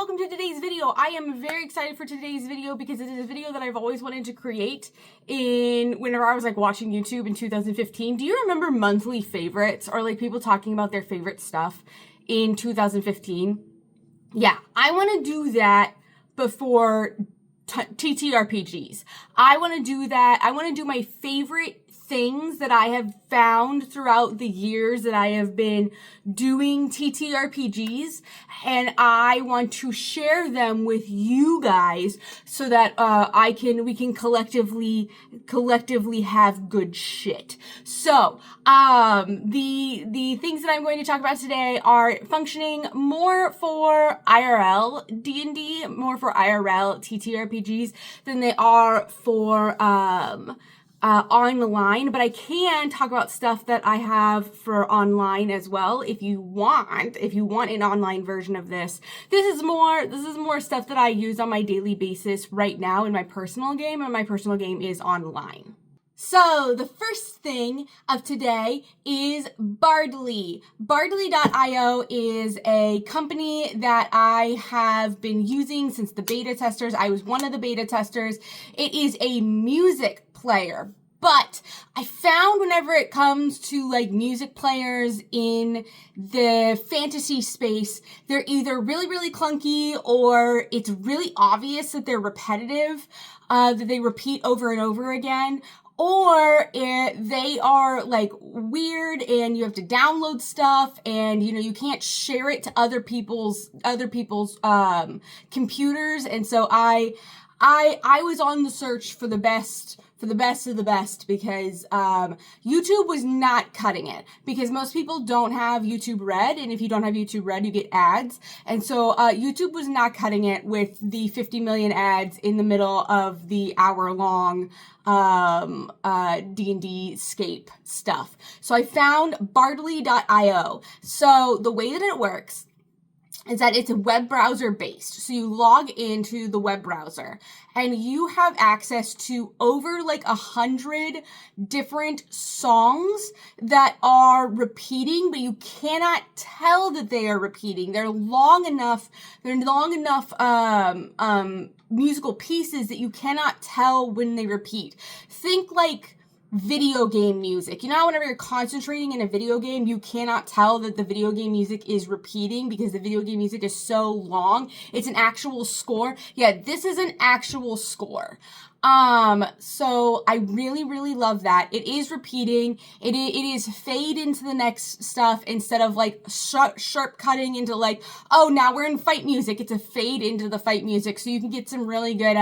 welcome to today's video. I am very excited for today's video because it is a video that I've always wanted to create whenever I was like watching YouTube in 2015. Do you remember monthly favorites or like people talking about their favorite stuff in 2015? Yeah, I want to do that before TTRPGs. I want to do that. I want to do my favorite things that I have found throughout the years that I have been doing TTRPGs, and I want to share them with you guys so that we can collectively have good shit. So the things that I'm going to talk about today are functioning more for IRL D&D, more for IRL TTRPGs than they are for online, but I can talk about stuff that I have for online as well. If you want an online version of this, this is more stuff that I use on my daily basis right now in my personal game, and my personal game is online. So the first thing of today is Bardly. Bardly.io is a company that I have been using since the beta testers. I was one of the beta testers. It is a music player, but I found whenever it comes to like music players in the fantasy space, they're either really, really clunky or it's really obvious that they're repetitive, that they repeat over and over again. Or they are like weird and you have to download stuff and you can't share it to other people's computers. And so I was on the search for the best of the best because YouTube was not cutting it, because most people don't have YouTube Red, and if you don't have YouTube Red, you get ads. And so YouTube was not cutting it with the 50 million ads in the middle of the hour-long D&D scape stuff. So I found Bardly.io. So the way that it works is that it's web browser based. So you log into the web browser and you have access to over like 100 different songs that are repeating, but you cannot tell that they are repeating. They're long enough musical pieces that you cannot tell when they repeat. Think like video game music. You know how whenever you're concentrating in a video game, you cannot tell that the video game music is repeating because the video game music is so long. It's an actual score. Yeah, this is an actual score. So I really, really love that. It is repeating. It is fade into the next stuff instead of like sharp cutting into like, oh, now we're in fight music. It's a fade into the fight music. So you can get some really good,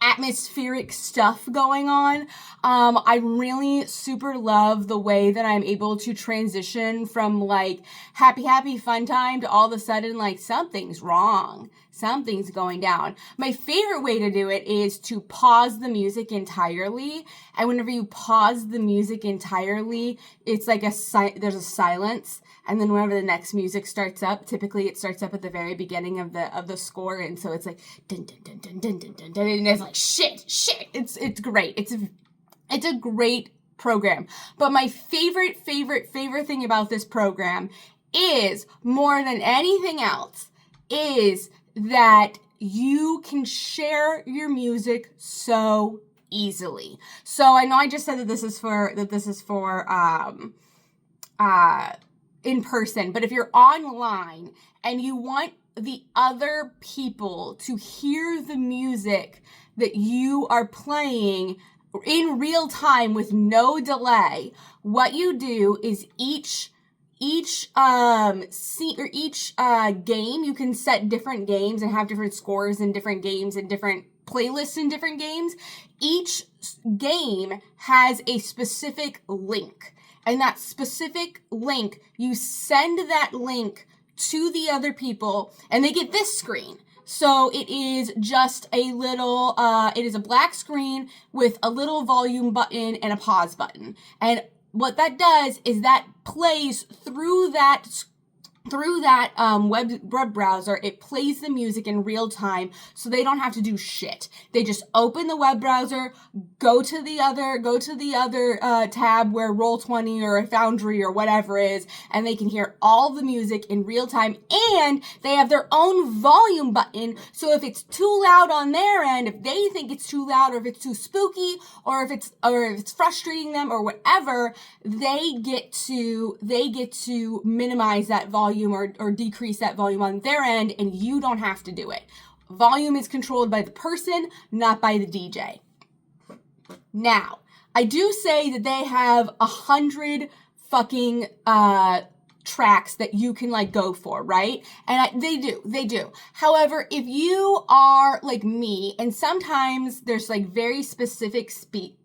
atmospheric stuff going on. I really super love the way that I'm able to transition from like happy, fun time to all of a sudden like something's wrong. Something's going down. My favorite way to do it is to pause the music entirely. And whenever you pause the music entirely, it's like there's a silence. And then whenever the next music starts up, typically it starts up at the very beginning of the score. And so it's like dun dun dun dun dun dun dun, dun, and it's like shit. It's great. It's a great program. But my favorite thing about this program is, more than anything else, is that you can share your music so easily. So I know I just said that this is for in person, but if you're online and you want the other people to hear the music that you are playing in real time with no delay, what you do is each game, you can set different games and have different scores in different games and different playlists in different games. Each game has a specific link, and that specific link, you send that link to the other people and they get this screen. So it is just a little, it is a black screen with a little volume button and a pause button. And what that does is that plays through that through that web browser, it plays the music in real time, so they don't have to do shit. They just open the web browser, go to the other tab where Roll20 or Foundry or whatever is, and they can hear all the music in real time. And they have their own volume button, so if it's too loud on their end, if they think it's too loud, or if it's too spooky, or if it's frustrating them or whatever, they get to minimize that volume or decrease that volume on their end, and you don't have to do it. Volume is controlled by the person, not by the DJ. Now, I do say that they have 100 fucking tracks that you can like go for, right? And they do. However, if you are like me, and sometimes there's like very specific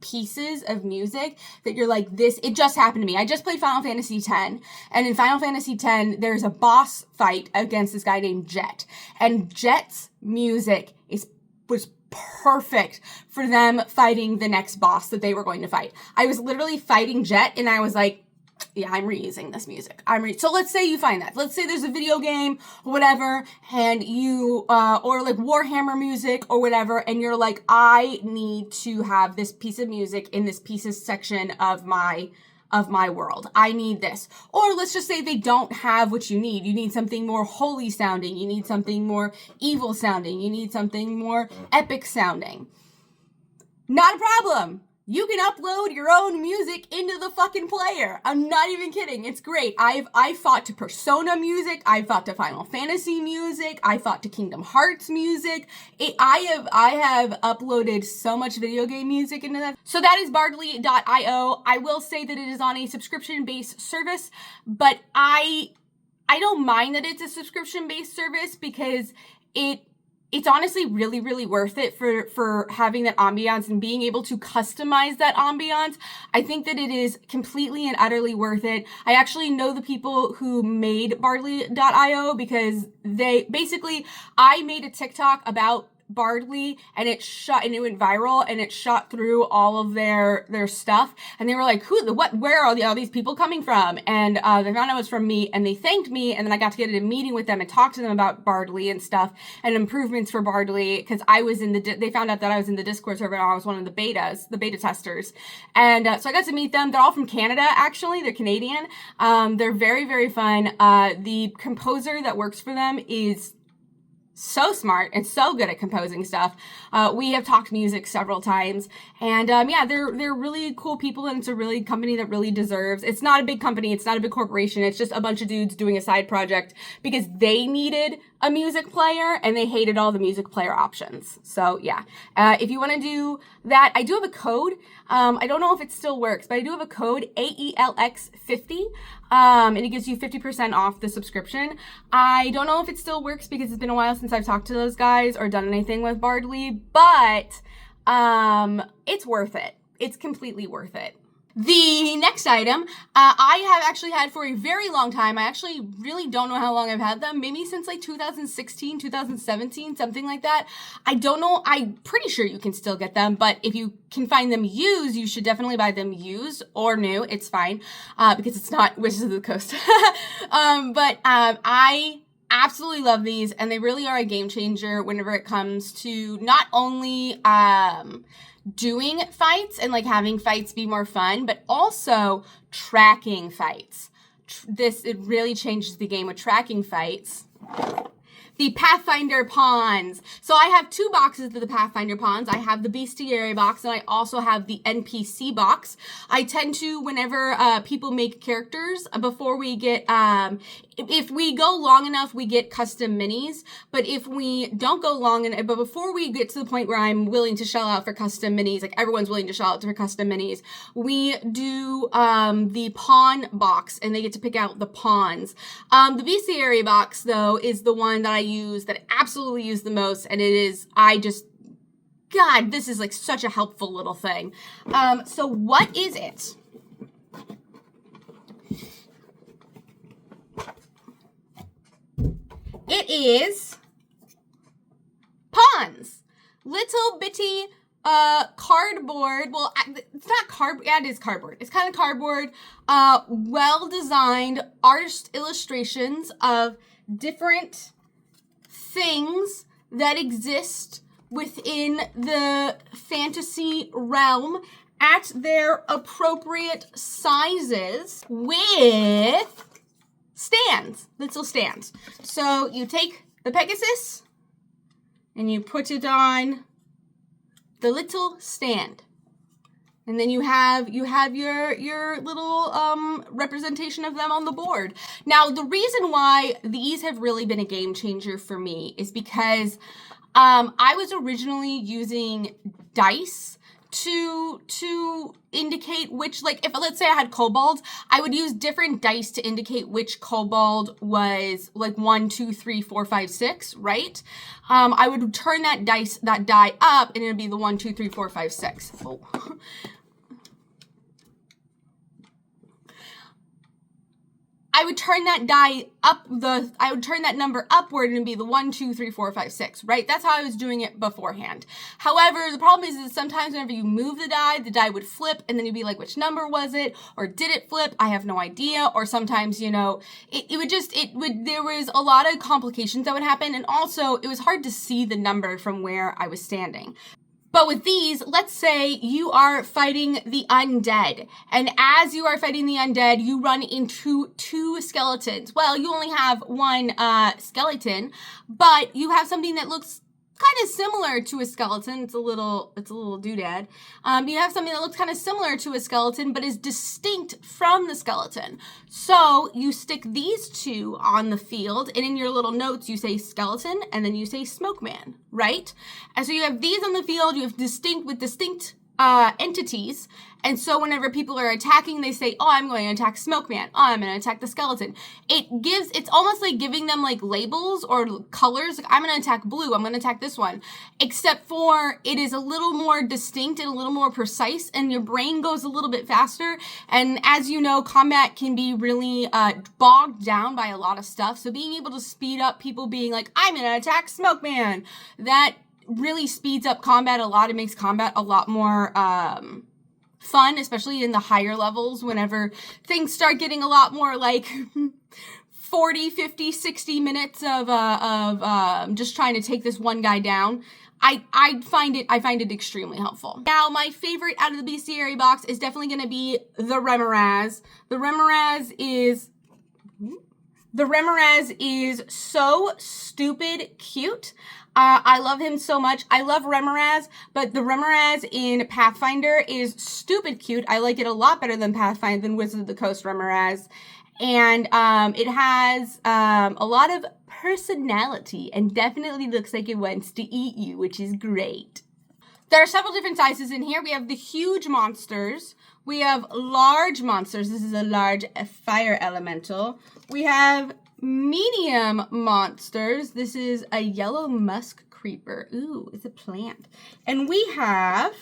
pieces of music that you're like, this, it just happened to me. I just played Final Fantasy X, and in Final Fantasy X, there's a boss fight against this guy named Jet, and Jet's music was perfect for them fighting the next boss that they were going to fight. I was literally fighting Jet, and I was like, yeah, I'm reusing this music. So let's say you find that. Let's say there's a video game or whatever, and you, or like Warhammer music or whatever, and you're like, I need to have this piece of music in this pieces section of my world. I need this. Or let's just say they don't have what you need. You need something more holy sounding. You need something more evil sounding. You need something more epic sounding. Not a problem. You can upload your own music into the fucking player. I'm not even kidding. It's great. I fought to Persona music. I fought to Final Fantasy music. I fought to Kingdom Hearts music. I have uploaded so much video game music into that. So that is Bardly.io. I will say that it is on a subscription-based service, but I don't mind that it's a subscription-based service because it's honestly really, really worth it for having that ambiance and being able to customize that ambiance. I think that it is completely and utterly worth it. I actually know the people who made Bardly.io because I made a TikTok about Bardly, and it went viral, and it shot through all of their stuff, and they were like, where are all these people coming from? And they found out it was from me, and they thanked me, and then I got to get in a meeting with them and talk to them about Bardly and stuff and improvements for Bardly, because I was they found out that I was in the Discord server, and I was one of the beta testers, and so I got to meet them. They're all from Canada, actually. They're Canadian. They're very, very fun. The composer that works for them is so smart and so good at composing stuff. We have talked music several times, and yeah, they're really cool people, and it's a really company that really deserves. It's not a big company, it's not a big corporation, it's just a bunch of dudes doing a side project because they needed a music player and they hated all the music player options. So yeah, if you want to do that, I do have a code. I don't know if it still works, but I do have a code AELX50, and it gives you 50% off the subscription. I don't know if it still works because it's been a while since I've talked to those guys or done anything with Bardly, but it's worth it. It's completely worth it. The next item, I have actually had for a very long time. I actually really don't know how long I've had them. Maybe since like 2016, 2017, something like that. I don't know. I'm pretty sure you can still get them, but if you can find them used, you should definitely buy them used or new. It's fine, because it's not Wizards of the Coast. But I absolutely love these, and they really are a game changer whenever it comes to not only doing fights and like having fights be more fun, but also tracking fights. It really changes the game with tracking fights. The Pathfinder Pawns. So I have two boxes of the Pathfinder Pawns. I have the Bestiary box, and I also have the NPC box. I tend to, whenever people make characters, before we get, if we go long enough, we get custom minis. But if we don't go long enough, but before we get to the point where I'm willing to shell out for custom minis, like everyone's willing to shell out for custom minis, we do the pawn box, and they get to pick out the pawns. The Bestiary box, though, is the one that I absolutely use the most, and it is, God, this is like such a helpful little thing. So what is it? It is pawns. Little bitty cardboard. Well, it's not cardboard. Yeah, it is cardboard. It's kind of cardboard. Well-designed artist illustrations of different things that exist within the fantasy realm at their appropriate sizes with stands, little stands. So you take the Pegasus and you put it on the little stand. And then you have your little representation of them on the board. Now, the reason why these have really been a game changer for me is because I was originally using dice to indicate which, like, if let's say I had kobolds, I would use different dice to indicate which kobold was like 1, 2, 3, 4, 5, 6, right? I would turn that die up, and it'd be the 1, 2, 3, 4, 5, 6. Oh. I would turn that number upward and it'd be the 1, 2, 3, 4, 5, 6, right? That's how I was doing it beforehand. However, the problem is that sometimes whenever you move the die would flip, and then you'd be like, which number was it? Or did it flip? I have no idea. Or sometimes, you know, there was a lot of complications that would happen. And also it was hard to see the number from where I was standing. But with these, let's say you are fighting the undead, and as you are fighting the undead, you run into 2 skeletons. Well, you only have 1 skeleton, but you have something that looks kind of similar to a skeleton. It's a little doodad. You have something that looks kind of similar to a skeleton, but is distinct from the skeleton. So you stick these 2 on the field, and in your little notes, you say skeleton, and then you say smoke man, right? And so you have these on the field, you have distinct entities. And so whenever people are attacking, they say, oh, I'm going to attack Smoke Man. Oh, I'm going to attack the skeleton. It's almost like giving them like labels or colors. Like, I'm going to attack blue. I'm going to attack this one. Except for it is a little more distinct and a little more precise, and your brain goes a little bit faster. And as you know, combat can be really bogged down by a lot of stuff. So being able to speed up people being like, I'm going to attack Smoke Man, that really speeds up combat a lot. It makes combat a lot more fun, especially in the higher levels, whenever things start getting a lot more like 40, 50, 60 minutes of just trying to take this one guy down. I find it extremely helpful. Now, my favorite out of the bestiary box is definitely going to be the Remoraz. The Remoraz is so stupid cute. I love him so much. I love Remoraz, but the Remoraz in Pathfinder is stupid cute. I like it a lot better than Pathfinder, than Wizard of the Coast Remoraz. And it has a lot of personality and definitely looks like it wants to eat you, which is great. There are several different sizes in here. We have the huge monsters. We have large monsters. This is a large fire elemental. We have medium monsters. This is a yellow musk creeper. Ooh, it's a plant. And we have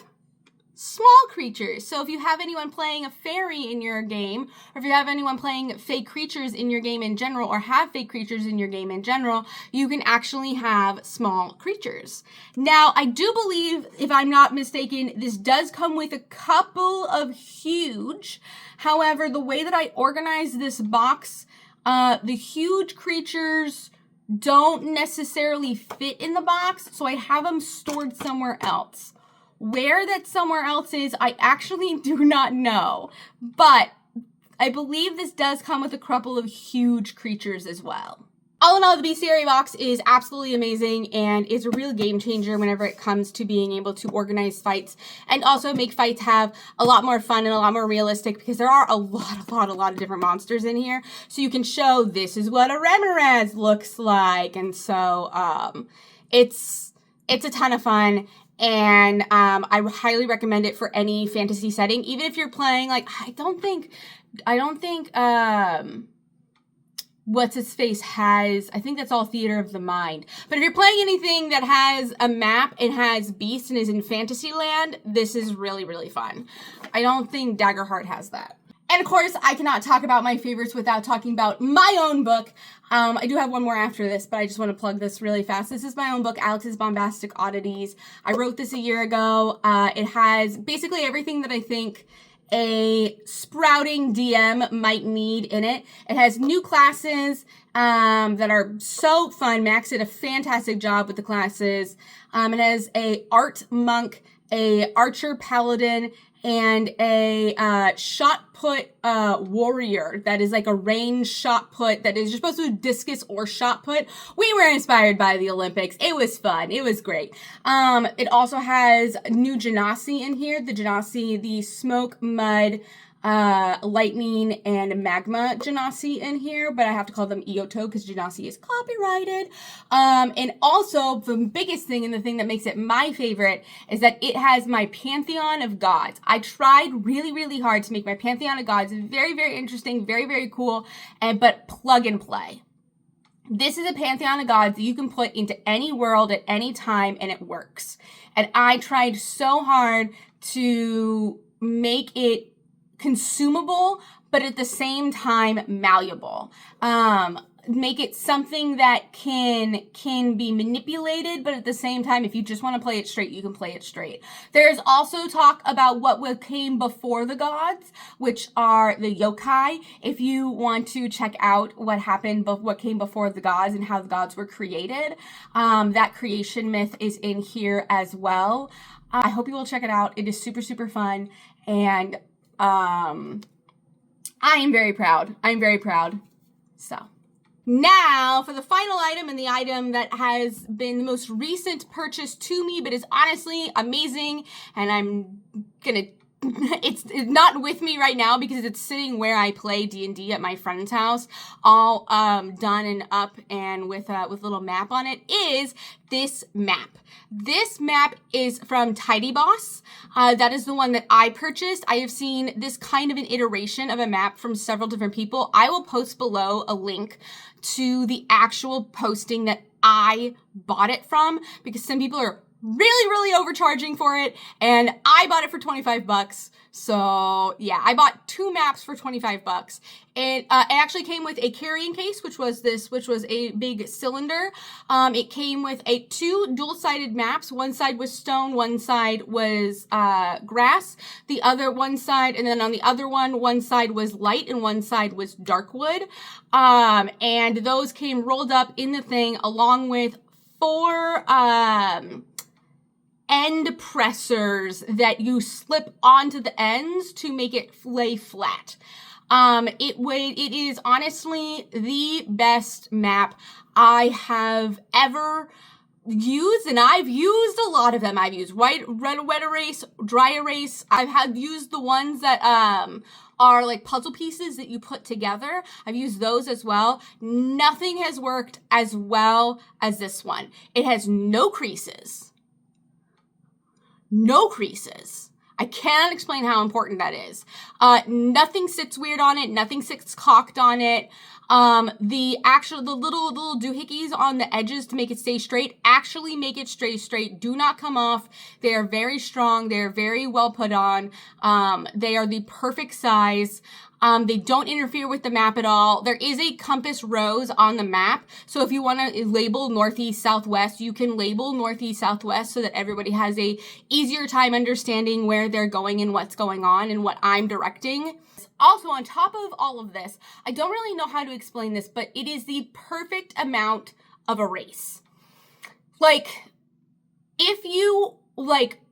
small creatures. So if you have anyone playing a fairy in your game, or if you have anyone playing fake creatures in your game in general, or have fake creatures in your game in general, you can actually have small creatures. Now, I do believe, if I'm not mistaken, this does come with a couple of huge. However, the way that I organize this box, the huge creatures don't necessarily fit in the box, so I have them stored somewhere else. Where that somewhere else is, I actually do not know, but I believe this does come with a couple of huge creatures as well. All in all, the bestiary box is absolutely amazing and is a real game changer whenever it comes to being able to organize fights and also make fights have a lot more fun and a lot more realistic, because there are a lot of different monsters in here. So you can show this is what a Remoraz looks like. And so it's a ton of fun. And I would highly recommend it for any fantasy setting, even if you're playing, like, I don't think what's its face has, I think that's all Theater of the Mind. But if you're playing anything that has a map and has beasts and is in fantasy land, this is really, really fun. I don't think Daggerheart has that. And of course, I cannot talk about my favorites without talking about my own book. I do have one more after this, but I just want to plug this really fast. This is my own book, Aelx's Bombastic Oddities. I wrote this a year ago. It has basically everything that I think a sprouting DM might need in it. It has new classes that are so fun. Max did a fantastic job with the classes. It has a art monk, a archer paladin, and a shot put warrior that is like a range shot put that is you're supposed to do discus or shot put. We were inspired by the Olympics. It was fun. It was great. It also has new genasi in here. The genasi, the smoke, mud, lightning, and magma genasi in here, but I have to call them Eoto because genasi is copyrighted. And also the biggest thing and the thing that makes it my favorite is that it has my pantheon of gods. I tried really, really hard to make my pantheon of gods very, very interesting, very, very cool, but plug and play. This is a pantheon of gods that you can put into any world at any time and it works. And I tried so hard to make it consumable, but at the same time malleable. Make it something that can be manipulated, but at the same time, if you just want to play it straight, you can play it straight. There's also talk about what came before the gods, which are the yokai. If you want to check out what happened, what came before the gods and how the gods were created, that creation myth is in here as well. I hope you will check it out. It is super, super fun. And I am very proud. I'm very proud. So now for the final item, and the item that has been the most recent purchase to me, but is honestly amazing. And I'm gonna, it's not with me right now because it's sitting where I play D&D at my friend's house, all done and up and with little map on it, is this map. This map is from Tidy Boss. That is the one that I purchased. I have seen this kind of an iteration of a map from several different people. I will post below a link to the actual posting that I bought it from because some people are really, really overcharging for it, and I bought it for 25 bucks. So yeah, I bought 2 maps for 25 bucks. It actually came with a carrying case, which was a big cylinder. It came with 2 dual-sided maps. One side was stone, one side was grass. The other one side, and then on the other one side was light and one side was dark wood. And those came rolled up in the thing along with 4 end pressers that you slip onto the ends to make it lay flat. It is honestly the best map I have ever used, and I've used a lot of them. I've used wet erase, dry erase. I've used the ones that are like puzzle pieces that you put together. I've used those as well. Nothing has worked as well as this one. It has no creases. No creases. I cannot explain how important that is. Nothing sits weird on it. Nothing sits cocked on it. The little doohickeys on the edges to make it stay straight actually make it straight. Do not come off. They are very strong. They are very well put on. They are the perfect size. They don't interfere with the map at all. There is a compass rose on the map. So if you want to label northeast, southwest, you can label northeast, southwest so that everybody has a easier time understanding where they're going and what's going on and what I'm directing. Also, on top of all of this, I don't really know how to explain this, but it is the perfect amount of erase. Like, if you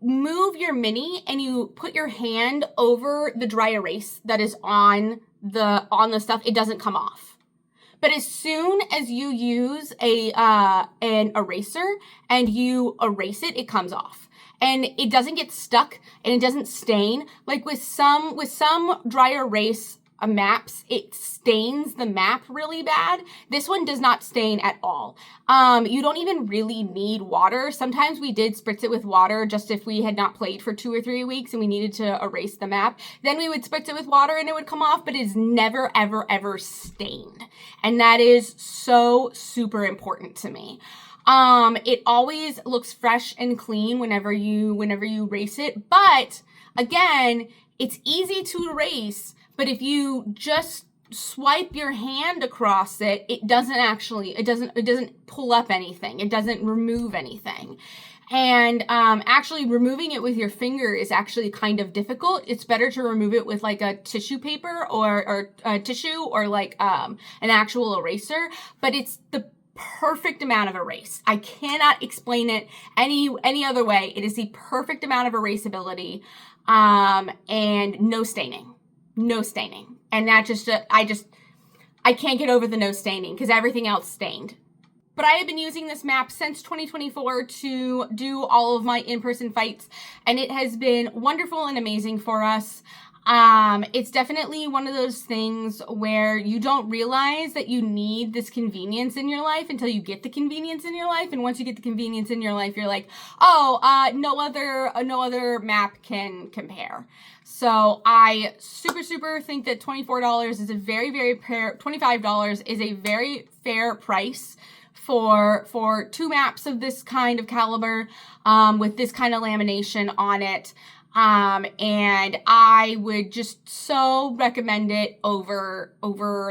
move your mini and you put your hand over the dry erase that is on the stuff, it doesn't come off. But as soon as you use an eraser and you erase it, it comes off. And it doesn't get stuck and it doesn't stain. Like with some dry erase maps, it stains the map really bad. This one does not stain at all. You don't even really need water. Sometimes we did spritz it with water just if we had not played for 2 or 3 weeks and we needed to erase the map. Then we would spritz it with water and it would come off, but it's never, ever, ever stained. And that is so super important to me. It always looks fresh and clean whenever you erase it. But again, it's easy to erase, But if you just swipe your hand across it, it doesn't pull up anything. It doesn't remove anything. And actually removing it with your finger is actually kind of difficult. It's better to remove it with like a tissue paper or tissue or like an actual eraser, but it's the perfect amount of erase. I cannot explain it any other way. It is the perfect amount of erasability, and no staining. And that just, I can't get over the no staining because everything else stained. But I have been using this map since 2024 to do all of my in-person fights, and it has been wonderful and amazing for us. It's definitely one of those things where you don't realize that you need this convenience in your life until you get the convenience in your life. And once you get the convenience in your life, you're like, oh, no other map can compare. So I super think that $24 is a very fair, $25 is a very fair price for two maps of this kind of caliber, with this kind of lamination on it. And I would just so recommend it over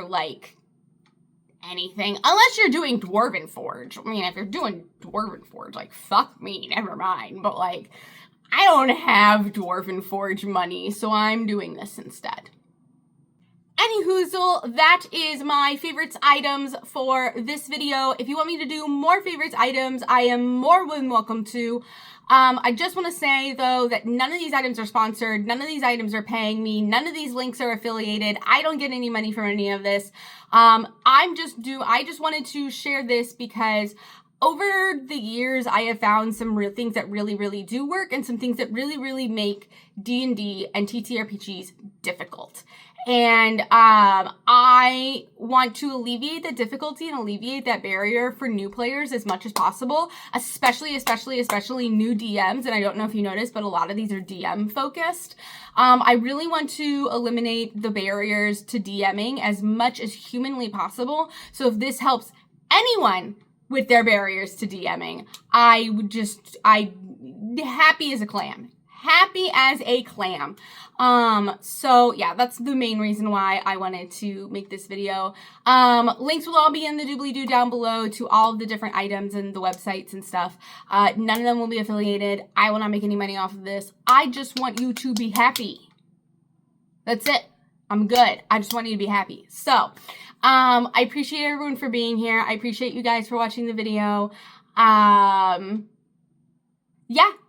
like anything, unless you're doing Dwarven Forge. I mean, if you're doing Dwarven Forge, like, fuck me, never mind. But like, I don't have Dwarven Forge money, so I'm doing this instead. Anyhoozle, that is my favorites items for this video. If you want me to do more favorites items, I am more than welcome to. I just want to say, though, that none of these items are sponsored. None of these items are paying me. None of these links are affiliated. I don't get any money from any of this. I just wanted to share this because over the years, I have found some real things that really do work and some things that really make D&D and TTRPGs difficult. And I want to alleviate the difficulty and alleviate that barrier for new players as much as possible, especially new DMs. And I don't know if you noticed, but a lot of these are DM focused. I really want to eliminate the barriers to DMing as much as humanly possible. So if this helps anyone with their barriers to DMing, happy as a clam. Happy as a clam. So yeah, that's the main reason why I wanted to make this video. Links will all be in the doobly-doo down below to all of the different items and the websites and stuff. None of them will be affiliated. I will not make any money off of this. I just want you to be happy. That's it. I'm good. I just want you to be happy. So, I appreciate everyone for being here. I appreciate you guys for watching the video. Yeah.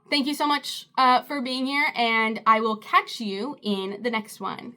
Thank you so much for being here, and I will catch you in the next one.